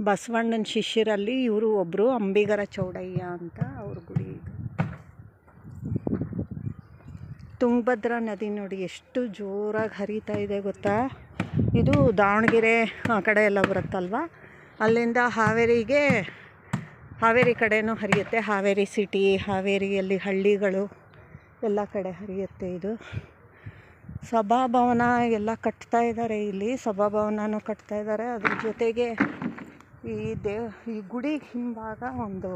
ಬಸವಣ್ಣನ ಶಿಷ್ಯರಲ್ಲಿ ಇವರು ಒಬ್ಬರು ಅಂಬಿಗರ ಚೌಡಯ್ಯ ಅಂತ ಅವ್ರ ಗುಡಿ ಇದು. ತುಂಗಭದ್ರಾ ನದಿ ನೋಡಿ ಎಷ್ಟು ಜೋರಾಗಿ ಹರಿತಾ ಇದೆ ಗೊತ್ತಾ. ಇದು ದಾವಣಗೆರೆ ಆ ಕಡೆ ಎಲ್ಲ ಬರುತ್ತಲ್ವ, ಅಲ್ಲಿಂದ ಹಾವೇರಿ ಕಡೆನೂ ಹರಿಯುತ್ತೆ. ಹಾವೇರಿ ಸಿಟಿ, ಹಾವೇರಿಯಲ್ಲಿ ಹಳ್ಳಿಗಳು ಎಲ್ಲ ಕಡೆ ಹರಿಯುತ್ತೆ ಇದು. ಸಭಾಭವನ ಎಲ್ಲ ಕಟ್ತಾ ಇದ್ದಾರೆ, ಇಲ್ಲಿ ಸಭಾಭವನನೂ ಕಟ್ತಾ ಇದ್ದಾರೆ. ಅದ್ರ ಜೊತೆಗೆ ಈ ಗುಡಿ ಹಿಂಭಾಗ ಒಂದು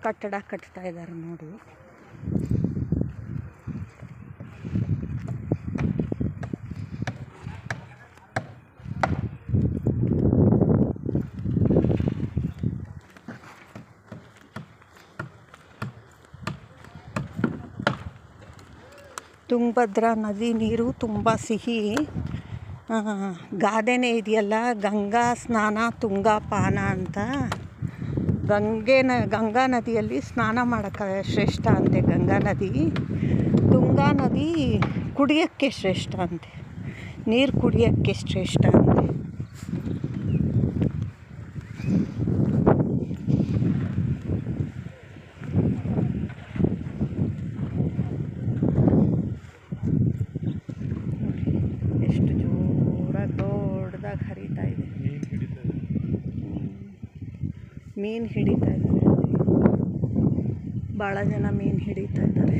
ಕಟ್ಟಡ ಕಟ್ತಾ ಇದ್ದಾರೆ ನೋಡಿ. ತುಂಗಭದ್ರಾ ನದಿ ನೀರು ತುಂಬ ಸಿಹಿ. ಗಾದೆನೇ ಇದೆಯಲ್ಲ, ಗಂಗಾ ಸ್ನಾನ ತುಂಗಾ ಪಾನ ಅಂತ. ಗಂಗಾ ನದಿಯಲ್ಲಿ ಸ್ನಾನ ಮಾಡೋಕ್ಕೆ ಶ್ರೇಷ್ಠ ಅಂತೆ ಗಂಗಾ ನದಿ. ತುಂಗಾ ನದಿ ಕುಡಿಯೋಕ್ಕೆ ಶ್ರೇಷ್ಠ ಅಂತೆ, ನೀರು ಕುಡಿಯೋಕ್ಕೆ ಶ್ರೇಷ್ಠ ಅಂತೆ. ಎಷ್ಟು ಜೋರಾಗಿ ದೊಡ್ಡದಾಗಿ ಹರಿತಾ ಇದೆ. ಮೀನು ಹಿಡಿತಾ ಇದ್ದಾರೆ, ಭಾಳ ಜನ ಮೀನು ಹಿಡಿತಾ ಇದ್ದಾರೆ.